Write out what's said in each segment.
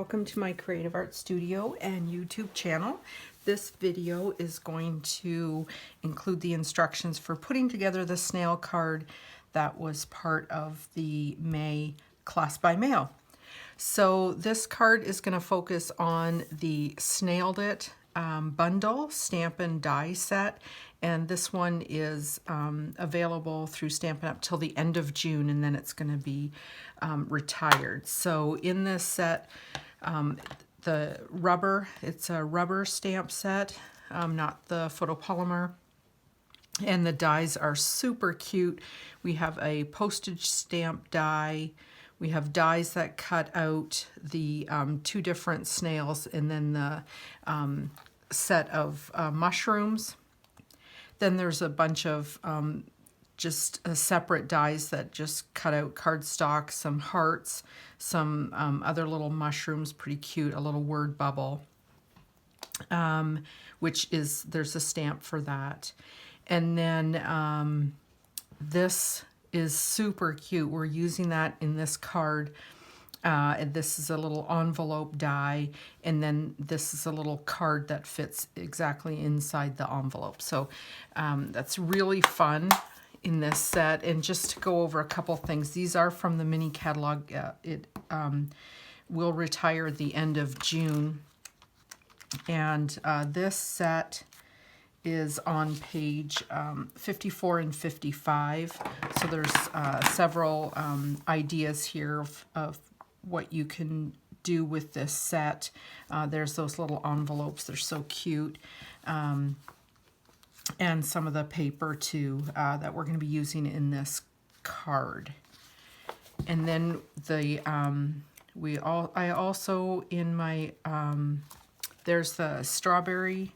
welcome to my Creative Art Studio and YouTube channel. This video is going to include the instructions for putting together the snail card that was part of the May class by mail. So this card is going to focus on the Snailed It bundle stamp and die set, and this one is available through Stampin' Up! Till the end of June, and then it's going to be retired. So in this set, the rubber, it's a rubber stamp set, not the photopolymer, and the dies are super cute. We have a postage stamp die. We have dies that cut out the two different snails, and then the set of mushrooms. Then there's a bunch of just separate dies that just cut out cardstock, some hearts, some other little mushrooms, pretty cute, a little word bubble, which is, there's a stamp for that. And then this is super cute. We're using that in this card. And this is a little envelope die, and then this is a little card that fits exactly inside the envelope. So that's really fun in this set. And just to go over a couple things, these are from the mini catalog. It will retire at the end of June. And this set is on page 54 and 55. So there's several ideas here of what you can do with this set. There's those little envelopes, they're so cute. And some of the paper too that we're going to be using in this card. And then the I also in my there's the strawberry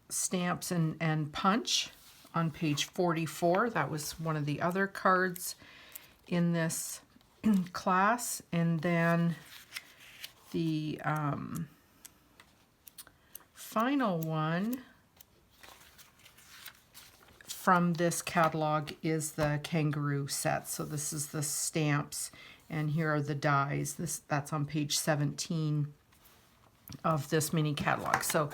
stamps and punch on page 44. That was one of the other cards in this class. And then the final one from this catalog is the kangaroo set. So this is the stamps, and here are the dies. That's on page 17 of this mini catalog. So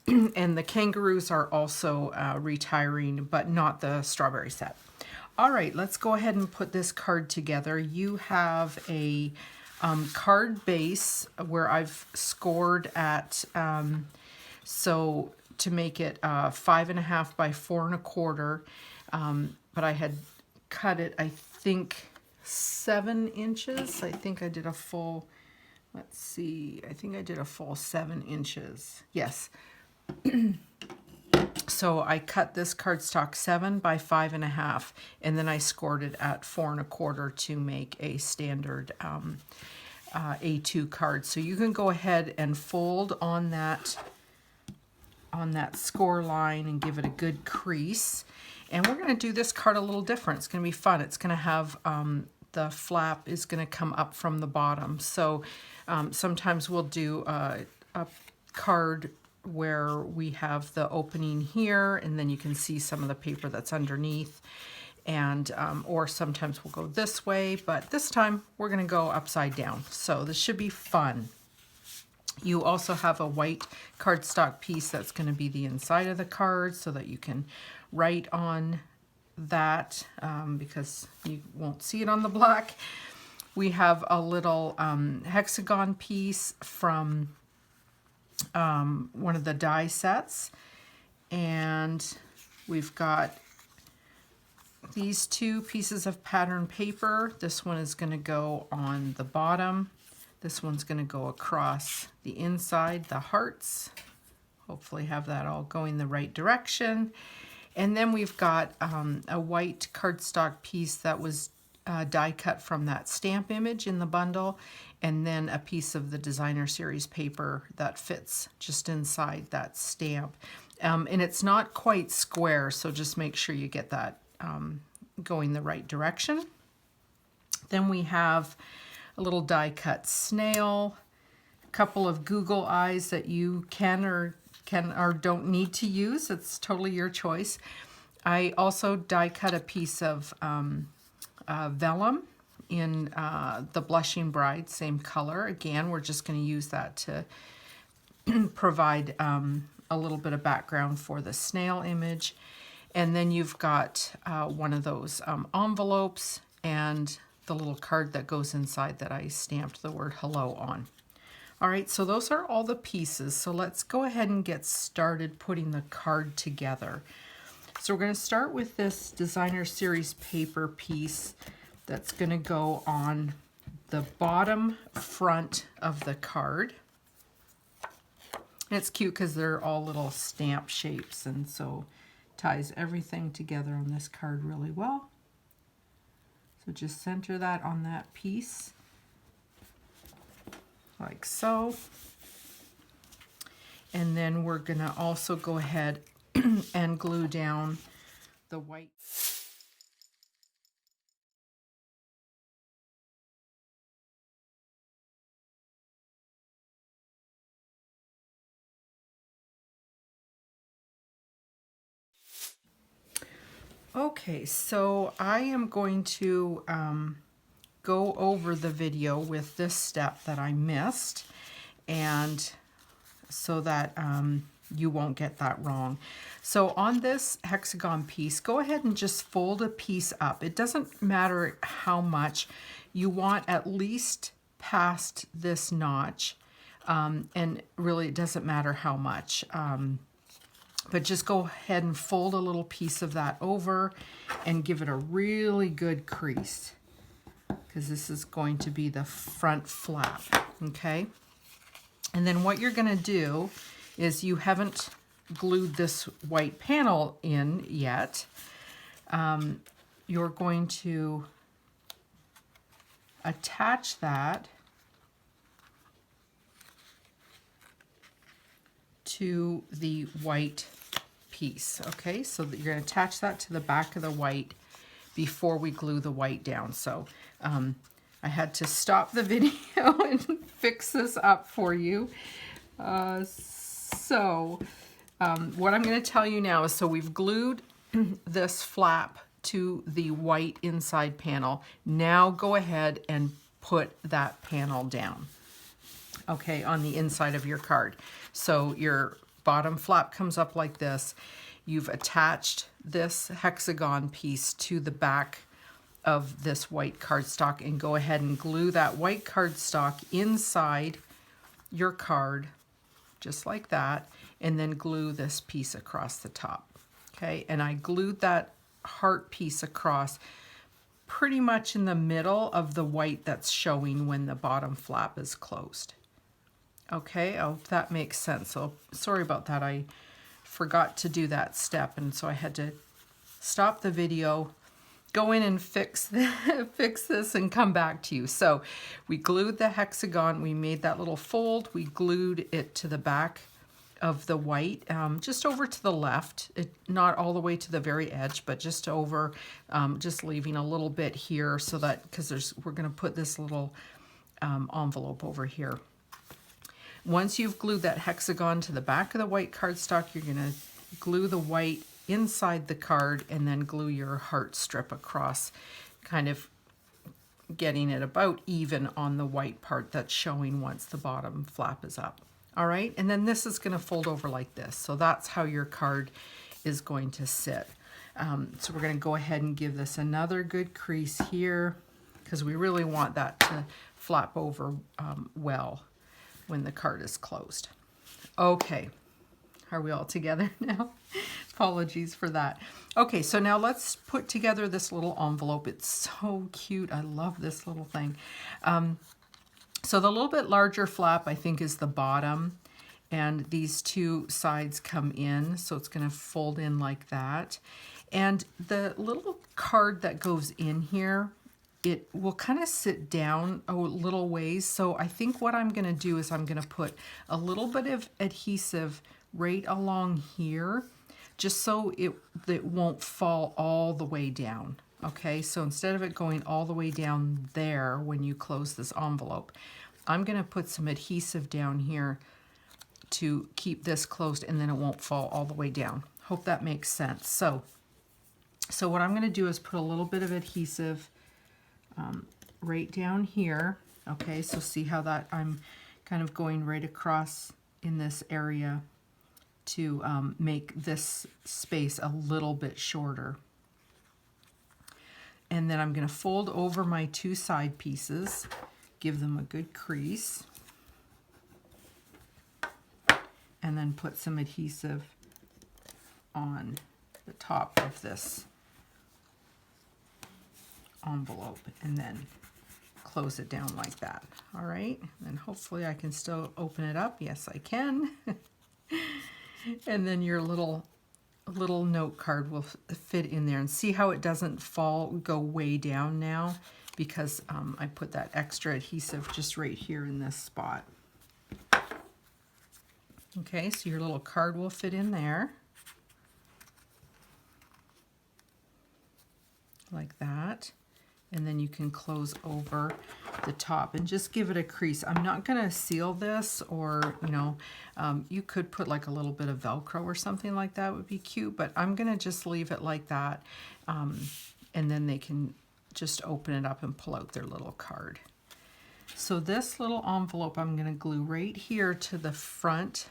and the kangaroos are also retiring, but not the strawberry set. All right, let's go ahead and put this card together. You have a card base where I've scored at, so to make it 5.5 by 4 1/4, but I had cut it, I think, 7 inches. I think I did a full, let's see, I think I did a full 7 inches. Yes. So I cut this cardstock 7 by 5.5, and then I scored it at 4 1/4 to make a standard A2 card. So you can go ahead and fold on that score line and give it a good crease. And we're going to do this card a little different. It's going to be fun. It's going to have the flap is going to come up from the bottom. So sometimes we'll do a card where we have the opening here, and then you can see some of the paper that's underneath, and or sometimes we'll go this way, but this time we're going to go upside down. So this should be fun. You also have a white cardstock piece that's going to be the inside of the card, so that you can write on that because you won't see it on the black. We have a little hexagon piece from one of the die sets, and we've got these two pieces of pattern paper. This one is going to go on the bottom. This one's going to go across the inside, the hearts. Hopefully have that all going the right direction. And then we've got a white cardstock piece that was die cut from that stamp image in the bundle, and then a piece of the designer series paper that fits just inside that stamp. And it's not quite square, so just make sure you get that going the right direction. Then we have a little die cut snail, a couple of Google eyes that you can or don't need to use. It's totally your choice. I also die cut a piece of vellum in the Blushing Bride, same color. Again, we're just going to use that to provide a little bit of background for the snail image. And then you've got one of those envelopes and the little card that goes inside that I stamped the word hello on. All right, so those are all the pieces. So let's go ahead and get started putting the card together. So we're going to start with this Designer Series paper piece that's going to go on the bottom front of the card. And it's cute because they're all little stamp shapes, and so ties everything together on this card really well. So just center that on that piece, like so. And then we're going to also go ahead and glue down the white. Okay, so I am going to go over the video with this step that I missed, and so that you won't get that wrong. So on this hexagon piece, go ahead and just fold a piece up. It doesn't matter how much. You want at least past this notch, and really it doesn't matter how much. But just go ahead and fold a little piece of that over and give it a really good crease, because this is going to be the front flap, okay? And then what you're going to do is, you haven't glued this white panel in yet. You're going to attach that to the white piece, okay? So that you're going to attach that to the back of the white before we glue the white down. So I had to stop the video and fix this up for you. What I'm going to tell you now is, so we've glued this flap to the white inside panel. Now go ahead and put that panel down, okay, on the inside of your card. So your bottom flap comes up like this. You've attached this hexagon piece to the back of this white cardstock, and go ahead and glue that white cardstock inside your card, just like that, and then glue this piece across the top, okay? And I glued that heart piece across pretty much in the middle of the white that's showing when the bottom flap is closed. Okay, oh, that makes sense. So sorry about that. I forgot to do that step, and so I had to stop the video, go in and fix this and come back to you. So we glued the hexagon, we made that little fold, we glued it to the back of the white, just over to the left, not all the way to the very edge, but just over, just leaving a little bit here, so that, because we're going to put this little envelope over here. Once you've glued that hexagon to the back of the white cardstock, you're going to glue the white inside the card and then glue your heart strip across, kind of getting it about even on the white part that's showing once the bottom flap is up. All right, and then this is going to fold over like this. So that's how your card is going to sit. So we're going to go ahead and give this another good crease here, because we really want that to flap over well when the card is closed. Okay, are we all together now? Apologies for that. Okay, so now let's put together this little envelope. It's so cute. I love this little thing. So the little bit larger flap, I think, is the bottom, and these two sides come in, so it's going to fold in like that. And the little card that goes in here, it will kind of sit down a little ways. So I think what I'm going to do is I'm going to put a little bit of adhesive right along here, just so it won't fall all the way down. Okay, so instead of it going all the way down there when you close this envelope, I'm going to put some adhesive down here to keep this closed, and then it won't fall all the way down. Hope that makes sense. So what I'm going to do is put a little bit of adhesive right down here. Okay, so see how that I'm kind of going right across in this area to make this space a little bit shorter. And then I'm going to fold over my two side pieces, give them a good crease, and then put some adhesive on the top of this envelope, and then close it down like that. All right, and hopefully I can still open it up. Yes, I can. And then your little note card will fit in there, and see how it doesn't go way down now, because I put that extra adhesive just right here in this spot. Okay, so your little card will fit in there like that. And then you can close over the top and just give it a crease. I'm not going to seal this, or, you know, you could put like a little bit of Velcro or something like that would be cute, but I'm going to just leave it like that. And then they can just open it up and pull out their little card. So this little envelope I'm going to glue right here to the front.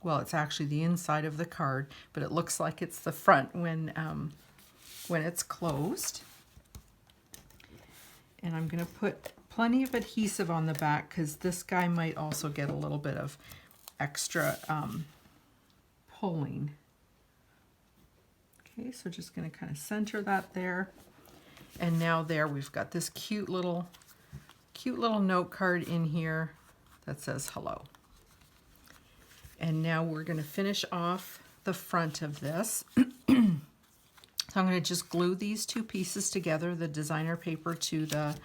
Well, it's actually the inside of the card, but it looks like it's the front when it's closed. And I'm going to put plenty of adhesive on the back, because this guy might also get a little bit of extra pulling. Okay, so just going to kind of center that there. And now there we've got this cute little note card in here that says hello. And now we're going to finish off the front of this. So I'm going to just glue these two pieces together, the designer paper to the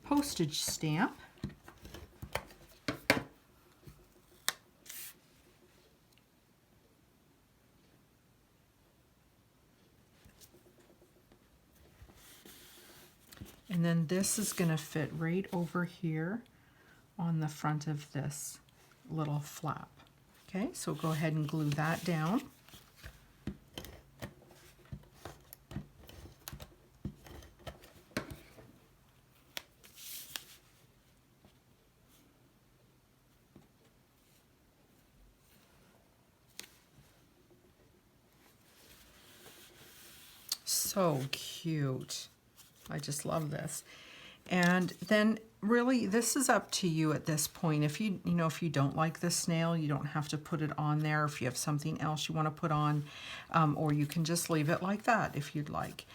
postage stamp. And then this is going to fit right over here on the front of this little flap. Okay, so go ahead and glue that down. So cute. I just love this. And then really this is up to you at this point. If you don't like the snail, you don't have to put it on there. If you have something else you want to put on, or you can just leave it like that if you'd like.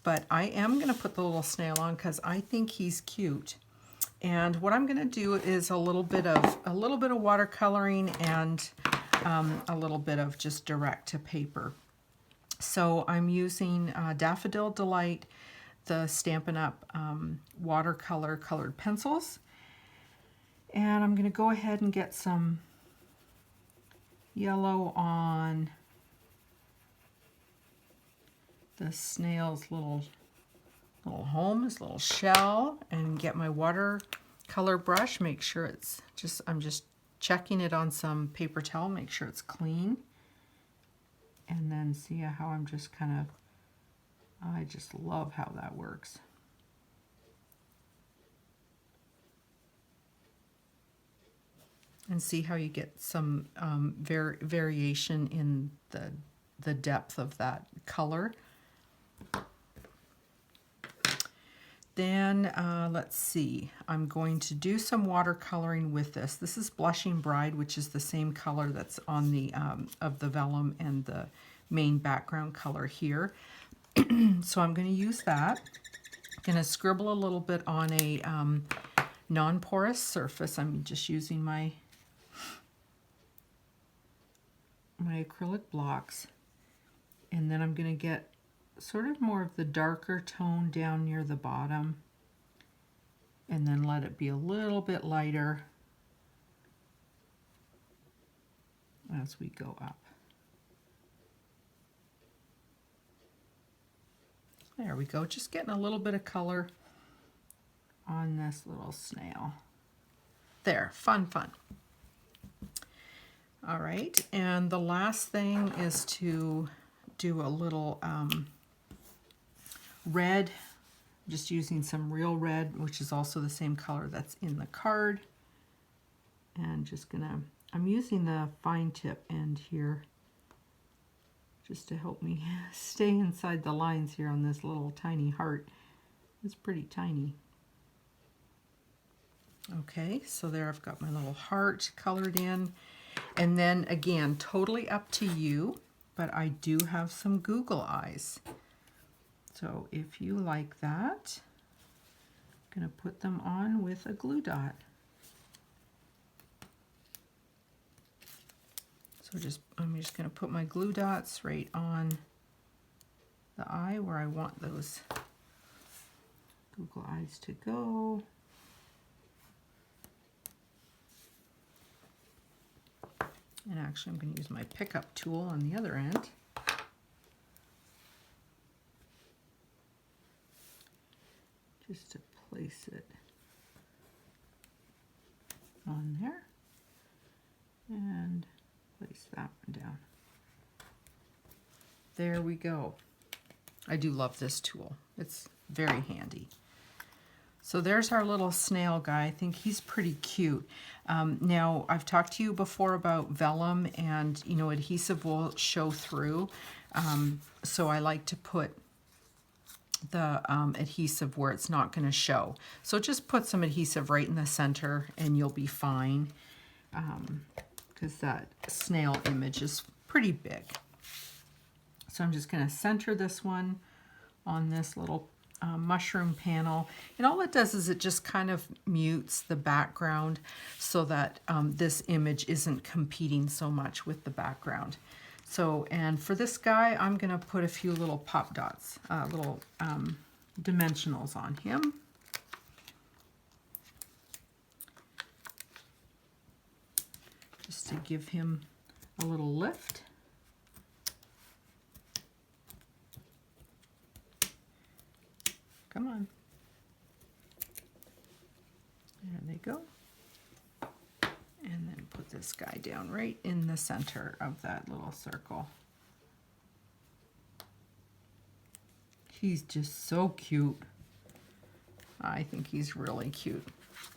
But I am going to put the little snail on because I think he's cute. And what I'm going to do is a little bit of watercoloring and a little bit of just direct to paper. So I'm using Daffodil Delight, the Stampin' Up! Watercolor colored pencils. And I'm going to go ahead and get some yellow on the snail's little home, his little shell, and get my watercolor brush. Make sure it's I'm just checking it on some paper towel, make sure it's clean. And then see how I'm just kind of, I just love how that works. And see how you get some variation in the depth of that color. Then let's see, I'm going to do some watercoloring with this. This is Blushing Bride, which is the same color that's on the of the vellum and the main background color here. So I'm going to use that. I'm going to scribble a little bit on a non-porous surface. I'm just using my acrylic blocks, and then I'm going to get sort of more of the darker tone down near the bottom, and then let it be a little bit lighter as we go up. There we go, just getting a little bit of color on this little snail. There, fun. All right, and the last thing is to do a little red Just using some real red, which is also the same color that's in the card. And just gonna, I'm using the fine tip end here just to help me stay inside the lines here on this little tiny heart. It's pretty tiny. Okay, so there I've got my little heart colored in. And then again, totally up to you, but I do have some Google eyes. So if you like that, I'm gonna put them on with a glue dot. So I'm just gonna put my glue dots right on the eye where I want those Google eyes to go. And actually I'm going to use my pickup tool on the other end. Just to place it on there. And place that one down. There we go. I do love this tool. It's very handy. So there's our little snail guy. I think he's pretty cute. Now, I've talked to you before about vellum, and you know, adhesive will show through. So I like to put the adhesive where it's not going to show. So just put some adhesive right in the center and you'll be fine, because that snail image is pretty big. So I'm just going to center this one on this little mushroom panel, and all it does is it just kind of mutes the background so that this image isn't competing so much with the background. So, and for this guy, I'm going to put a few little pop dots, little dimensionals on him. Just to give him a little lift. Come on. There they go. And then put this guy down right in the center of that little circle. He's just so cute. I think he's really cute.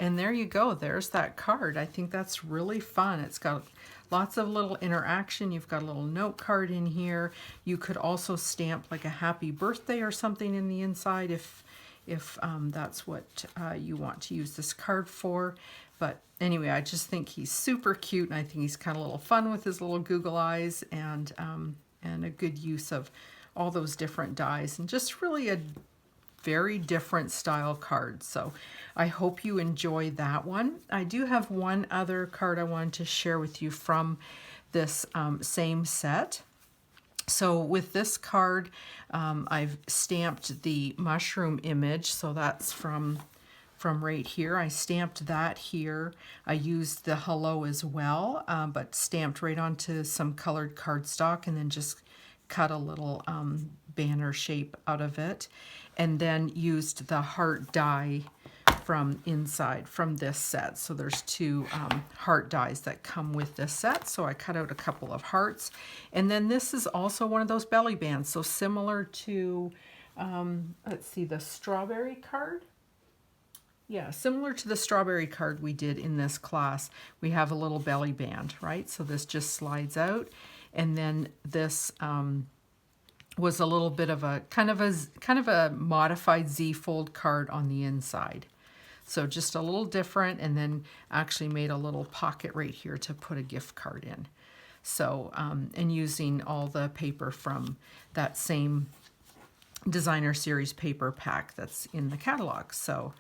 And there you go. There's that card. I think that's really fun. It's got lots of little interaction. You've got a little note card in here. You could also stamp like a happy birthday or something in the inside if that's what you want to use this card for. But anyway, I just think he's super cute, and I think he's kind of a little fun with his little Google eyes, and a good use of all those different dies, and just really a very different style card. So I hope you enjoy that one. I do have one other card I wanted to share with you from this same set. So with this card, I've stamped the mushroom image, so that's from right here. I stamped that here. I used the hello as well, but stamped right onto some colored cardstock, and then just cut a little banner shape out of it, and then used the heart die from inside from this set. So there's two heart dies that come with this set. So I cut out a couple of hearts, and then this is also one of those belly bands. So similar to, let's see, the strawberry card. Yeah, similar to the strawberry card we did in this class, we have a little belly band, right? So this just slides out, and then this was a little bit of a kind of a modified Z-fold card on the inside. So just a little different, and then actually made a little pocket right here to put a gift card in. So, and using all the paper from that same designer series paper pack that's in the catalog. So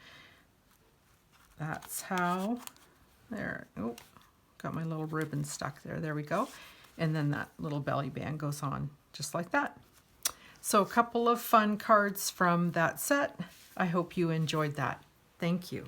that's how, there, oh, got my little ribbon stuck there. There we go. And then that little belly band goes on just like that. So a couple of fun cards from that set. I hope you enjoyed that. Thank you.